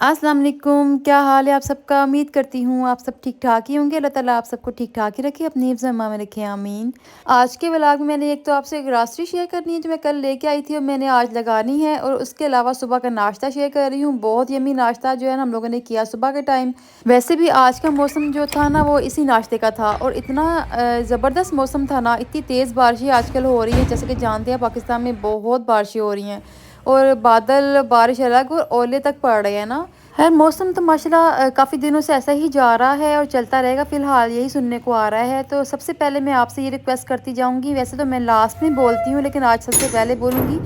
अस्सलाम वालेकुम, क्या हाल है आप सबका। उम्मीद करती हूँ आप सब ठीक ठाक ही होंगे। अल्लाह ताला आप सबको ठीक ठाक ही रखे, अपनी हिफ्ज़ अम्मा में रखे, आमीन। आज के व्लॉग में मैंने एक तो आपसे ग्रॉसरी शेयर करनी है जो मैं कल लेके आई थी और मैंने आज लगानी है, और उसके अलावा सुबह का नाश्ता शेयर कर रही हूँ। बहुत यम्मी नाश्ता जो है ना हम लोगों ने किया सुबह के टाइम। वैसे भी आज का मौसम जो था ना वो इसी नाश्ते का था, और इतना ज़बरदस्त मौसम था ना, इतनी तेज़ बारिशें आजकल हो रही हैं। जैसे कि जानते हैं पाकिस्तान में बहुत बारिशें हो रही हैं, और बादल बारिश अलग और ओले तक पड़ रहे हैं ना। खैर मौसम तो माशाल्लाह काफ़ी दिनों से ऐसा ही जा रहा है और चलता रहेगा, फ़िलहाल यही सुनने को आ रहा है। तो सबसे पहले मैं आपसे ये रिक्वेस्ट करती जाऊँगी, वैसे तो मैं लास्ट में बोलती हूँ लेकिन आज सबसे पहले बोलूँगी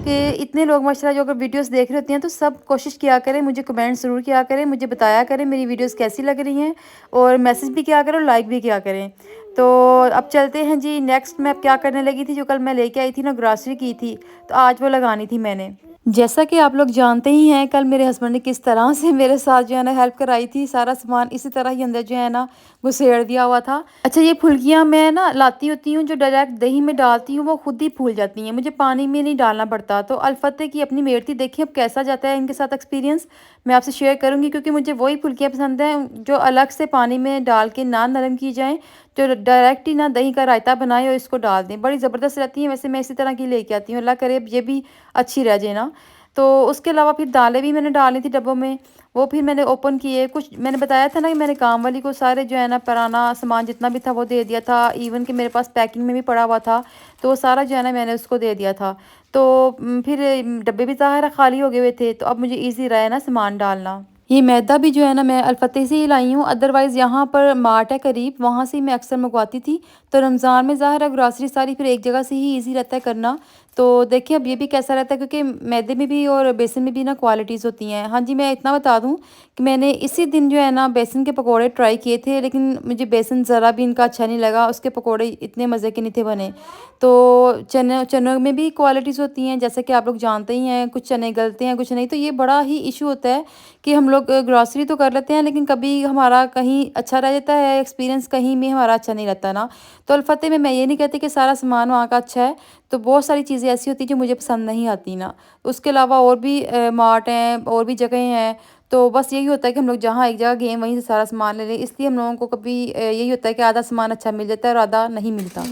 कि इतने लोग माशाल्लाह जो अगर वीडियोस देख रहे होते हैं तो सब कोशिश किया करें, मुझे कमेंट ज़रूर किया करें, मुझे बताया करें मेरी वीडियोस कैसी लग रही हैं, और मैसेज भी किया करें और लाइक भी किया करें। तो अब चलते हैं जी। नेक्स्ट मैं अब क्या करने लगी थी, जो कल मैं लेके आई थी ना ग्रॉसरी की थी, तो आज वो लगानी थी मैंने। जैसा कि आप लोग जानते ही हैं कल मेरे हस्बैंड ने किस तरह से मेरे साथ जो है ना हेल्प कराई थी। सारा सामान इसी तरह ही अंदर जो है ना घुसेड़ दिया हुआ था। अच्छा, ये फुल्कियाँ मैं ना लाती होती हूँ, जो डायरेक्ट दही में डालती हूँ वो खुद ही फूल जाती हैं, मुझे पानी में नहीं डालना पड़ता। तो अलफत्ते की अपनी मेहनती देखिए अब कैसा जाता है इनके साथ एक्सपीरियंस, मैं आपसे शेयर करूँगी, क्योंकि मुझे वही फुल्कियाँ पसंद हैं जो अलग से पानी में डाल के ना नरम की जाएँ, जो डायरेक्ट ही ना दही का रायता बनाए और इसको डाल दें, बड़ी ज़बरदस्त रहती हैं। वैसे मैं इसी तरह की लेके आती हूँ, अल्लाह करे अब ये भी अच्छी रह जाए ना। तो उसके अलावा फिर दालें भी मैंने डाली थी डब्बों में, वो फिर मैंने ओपन किए। कुछ मैंने बताया था ना कि मैंने काम वाली को सारे जो है ना पुराना सामान जितना भी था वो दे दिया था, इवन कि मेरे पास पैकिंग में भी पड़ा हुआ था, तो वो सारा जो है ना मैंने उसको दे दिया था। तो फिर डब्बे भी ज़ाहिर है खाली हो गए हुए थे, तो अब मुझे ईज़ी रहा है ना सामान डालना। ये मैदा भी जो है ना मैं अलफतेह से ही लाई हूँ, अदरवाइज़ यहाँ पर मार्ट है करीब, वहाँ से मैं अक्सर मंगवाती थी। तो रमज़ान में ज़ाहिर है ग्रॉसरी सारी फिर एक जगह से ही ईज़ी रहता है करना। तो देखिए अब ये भी कैसा रहता है, क्योंकि मैदे में भी और बेसन में भी ना क्वालिटीज़ होती हैं। हाँ जी, मैं इतना बता दूँ कि मैंने इसी दिन जो है ना बेसन के पकौड़े ट्राई किए थे, लेकिन मुझे बेसन ज़रा भी इनका अच्छा नहीं लगा, उसके पकौड़े इतने मज़े के नहीं थे बने। तो चने चनों में भी क्वालिटीज़ होती हैं, जैसे कि आप लोग जानते ही हैं, कुछ चने गलते हैं कुछ नहीं। तो ये बड़ा ही इशू होता है कि हम लोग ग्रॉसरी तो कर लेते हैं, लेकिन कभी हमारा कहीं अच्छा रह जाता है एक्सपीरियंस, कहीं में हमारा अच्छा नहीं रहता ना। तो अलफ़तेह में मैं ये नहीं कहती कि सारा सामान वहाँ का अच्छा है, तो बहुत सारी चीज़ें ऐसी होती हैं जो मुझे पसंद नहीं आती ना। उसके अलावा और भी मार्ट हैं और भी जगहें हैं, तो बस यही होता है कि हम लोग जहाँ एक जगह गए वहीं से सारा सामान ले लें, इसलिए हम लोगों को कभी यही होता है कि आधा सामान अच्छा मिल जाता है और आधा नहीं मिलता।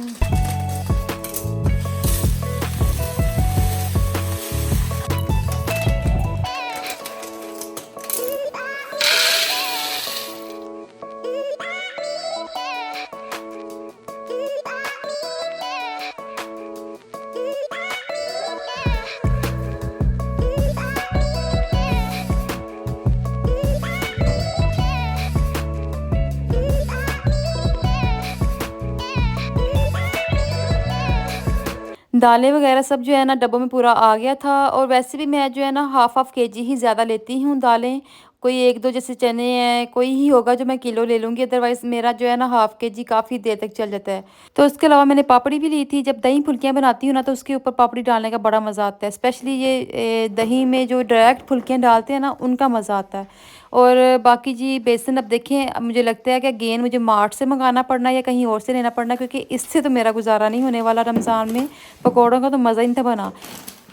दालें वगैरह सब जो है ना डब्बों में पूरा आ गया था, और वैसे भी मैं जो है ना हाफ़ केजी ही ज़्यादा लेती हूँ दालें। कोई 1-2 जैसे चने हैं, कोई ही होगा जो मैं किलो ले लूँगी, अदरवाइज़ मेरा जो है ना हाफ़ केजी काफ़ी देर तक चल जाता है। तो उसके अलावा मैंने पापड़ी भी ली थी। जब दही फुल्कियाँ बनाती हूँ ना तो उसके ऊपर पापड़ी डालने का बड़ा मज़ा आता है, स्पेशली ये दही में जो डायरेक्ट फुल्कियाँ डालते हैं ना उनका मज़ा आता है। और बाकी जी बेसन अब देखें, अब मुझे लगता है कि अगेन मुझे मार्ट से मंगाना पड़ना है या कहीं और से लेना पड़ना है, क्योंकि इससे तो मेरा गुजारा नहीं होने वाला रमज़ान में। पकौड़ों का तो मज़ा ही नहीं था बना।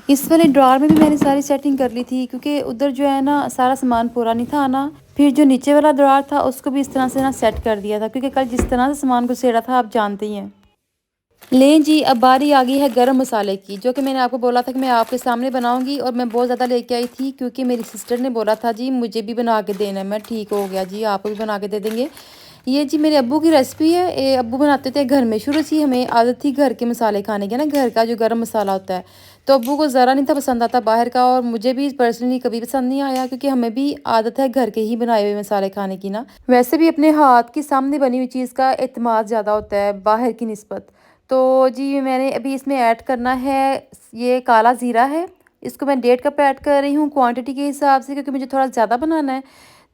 इस वाले ड्रॉअर में भी मैंने सारी सेटिंग कर ली थी, क्योंकि उधर जो है ना सारा सामान पूरा नहीं था आना। फिर जो नीचे वाला ड्रॉअर था उसको भी इस तरह से ना सेट कर दिया था, क्योंकि कल जिस तरह से सामान घुसेड़ा था आप जानते ही हैं। लें जी, अब बारी आ गई है गरम मसाले की, जो कि मैंने आपको बोला था कि मैं आपके सामने बनाऊंगी, और मैं बहुत ज़्यादा लेके आई थी क्योंकि मेरी सिस्टर ने बोला था जी मुझे भी बना के देना है। मैं ठीक हो गया जी, आपको भी बना के दे देंगे। ये जी मेरे अब्बू की रेसिपी है, ये अब्बू बनाते थे घर में, शुरू से ही हमें आदत थी घर के मसाले खाने की ना, घर का जो गरम मसाला होता है। तो अब्बू को ज़रा नहीं था पसंद आता बाहर का, और मुझे भी पर्सनली कभी पसंद नहीं आया, क्योंकि हमें भी आदत है घर के ही बनाए हुए मसाले खाने की ना। वैसे भी अपने हाथ के सामने बनी हुई चीज़ का एतमाद ज़्यादा होता है बाहर की निस्बत। तो जी मैंने अभी इसमें ऐड करना है, ये काला ज़ीरा है, इसको मैं 1.5 कप ऐड कर रही हूँ क्वांटिटी के हिसाब से, क्योंकि मुझे थोड़ा ज़्यादा बनाना है।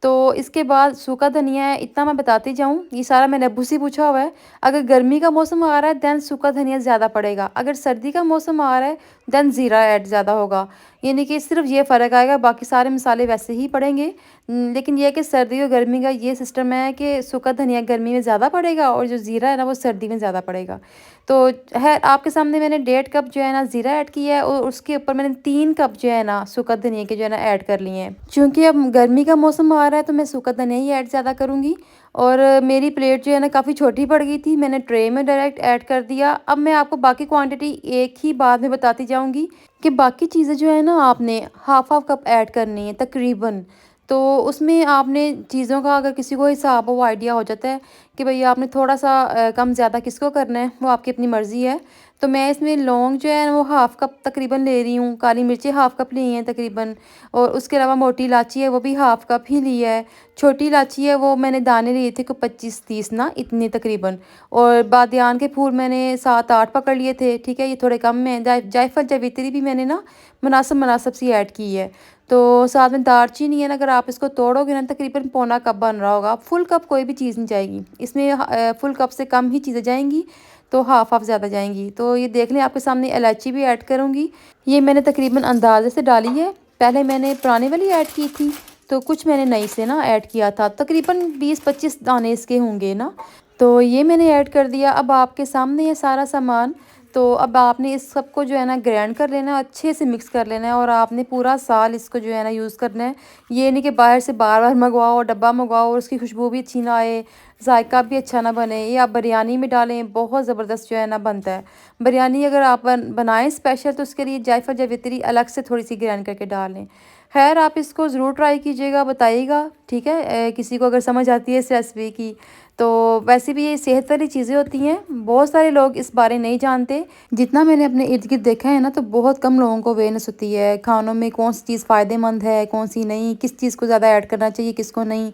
तो इसके बाद सूखा धनिया है, इतना मैं बताती जाऊँ, ये सारा मैंने अब्बू से पूछा हुआ है। अगर गर्मी का मौसम आ रहा है दैन सूखा धनिया ज़्यादा पड़ेगा, अगर सर्दी का मौसम आ रहा है देन ज़ीरा ऐड ज़्यादा होगा। यानी कि सिर्फ़ ये फ़र्क आएगा, बाकी सारे मसाले वैसे ही पड़ेंगे। लेकिन ये है कि सर्दी और गर्मी का ये सिस्टम है कि सूखा धनिया गर्मी में ज़्यादा पड़ेगा और जो ज़ीरा है ना वो सर्दी में ज़्यादा पड़ेगा। तो है आपके सामने मैंने 1.5 कप जो है ना ज़ीरा ऐड किया है और उसके ऊपर मैंने 3 कप जो है ना सूखा धनिया के जो है ना ऐड कर लिए हैं। चूँकि अब गर्मी का मौसम आ रहा है तो मैं सूखा धनिया ही ऐड ज़्यादा करूँगी। और मेरी प्लेट जो है ना काफ़ी छोटी पड़ गई थी, मैंने ट्रे में डायरेक्ट ऐड कर दिया। अब मैं आपको बाकी क्वांटिटी एक ही बाद में बताती जाऊँगी कि बाकी चीज़ें जो है ना आपने हाफ़ कप ऐड करनी है तकरीबन। तो उसमें आपने चीज़ों का अगर किसी को हिसाब वो आइडिया हो जाता है कि भई आपने थोड़ा-सा कम ज़्यादा किसको करना है, वो आपकी अपनी मर्ज़ी है। तो मैं इसमें लौंग जो है वो हाफ़ कप तकरीबन ले रही हूँ, काली मिर्चें हाफ़ कप ली हैं तकरीबन, और उसके अलावा मोटी इलायची है वो भी हाफ़ कप ही ली है। छोटी इलायची है वो मैंने दाने लिए थे कोई 25-30 ना इतने तकरीबन, और बादियान के फूल मैंने 7-8 पकड़ लिए थे, ठीक है? ये थोड़े कम हैं। जायफल जावित्री भी मैंने ना मुनासिब सी ऐड की है। तो साथ में दालचीनी है ना, अगर आप इसको तोड़ोगे ना तकरीबन पौना कप बन रहा होगा। फुल कप कोई भी चीज़ नहीं जाएगी इसमें, फुल कप से कम ही चीज़ें जाएंगी, तो हाफ़ ज़्यादा जाएंगी। तो ये देख लें, आपके सामने इलायची भी ऐड करूँगी। ये मैंने तकरीबन अंदाज़े से डाली है। पहले मैंने पुरानी वाली ऐड की थी, तो कुछ मैंने नई से ना ऐड किया था, तकरीबन 20-25 दाने इसके होंगे ना। तो ये मैंने ऐड कर दिया। अब आपके सामने है सारा सामान। तो अब आपने इस सबको जो है ना ग्राइंड कर लेना है, अच्छे से मिक्स कर लेना है, और आपने पूरा साल इसको जो है ना यूज़ करना है। ये नहीं कि बाहर से बार-बार मँगवाओ, डब्बा मँगवाओ और उसकी खुशबू भी अच्छी ना आए, जायका भी अच्छा ना बने। ये आप बिरयानी में डालें, बहुत ज़बरदस्त जो है ना बनता है। बिरयानी अगर आप बनाएँ स्पेशल, तो उसके लिए जायफल जावित्री अलग से थोड़ी-सी ग्राइंड करके डाल लें। ख़ैर आप इसको ज़रूर ट्राई कीजिएगा, बताइएगा, ठीक है? किसी को अगर समझ आती है इस रेसिपी की, तो वैसे भी ये सेहत वाली चीज़ें होती हैं। बहुत सारे लोग इस बारे नहीं जानते। जितना मैंने अपने इर्द-गिर्द देखा है ना, तो बहुत कम लोगों को अवेयरनेस होती है, खानों में कौन-सी चीज़ फ़ायदेमंद है, कौन-सी नहीं, किस चीज़ को ज़्यादा ऐड करना चाहिए, किसको नहीं।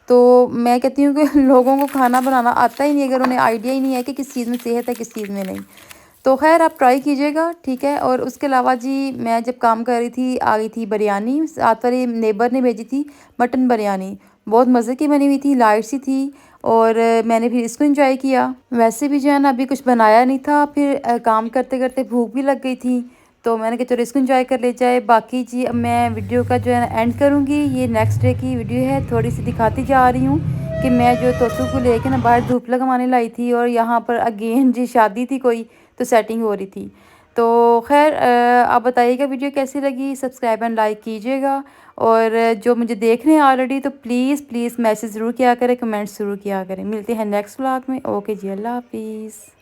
तो मैं कहती हूँ कि लोगों को खाना बनाना आता ही नहीं अगर उन्हें आइडिया ही नहीं है कि किस चीज़ में सेहत है, किस चीज़ में नहीं। तो ख़ैर आप ट्राई कीजिएगा, ठीक है? और उसके अलावा जी, मैं जब काम कर रही थी, आ गई थी बिरयानी, साथ वाली नेबर ने भेजी थी मटन बिरयानी। बहुत मज़े की बनी हुई थी, लाइट सी थी, और मैंने फिर इसको एंजॉय किया। वैसे भी जो है ना अभी कुछ बनाया नहीं था, फिर काम करते-करते भूख भी लग गई थी, तो मैंने कहा चलो इसको एंजॉय कर ले जाए। बाकी जी अब मैं वीडियो का जो है ना एंड करूँगी। ये नेक्स्ट डे की वीडियो है, थोड़ी-सी दिखाती जा रही हूँ कि मैं जो तोतू को लेके ना बाहर धूप लगवाने लाई थी, और यहाँ पर अगेन जी शादी थी कोई, तो सेटिंग हो रही थी। तो ख़ैर आप बताइएगा वीडियो कैसी लगी, सब्सक्राइब एंड लाइक कीजिएगा। और जो मुझे देख रहे हैं ऑलरेडी, तो प्लीज़ प्लीज़ मैसेज ज़रूर किया करें, कमेंट्स ज़रूर किया करें। मिलते हैं नेक्स्ट व्लॉग में। ओके जी, अल्लाह हाफ़िज़।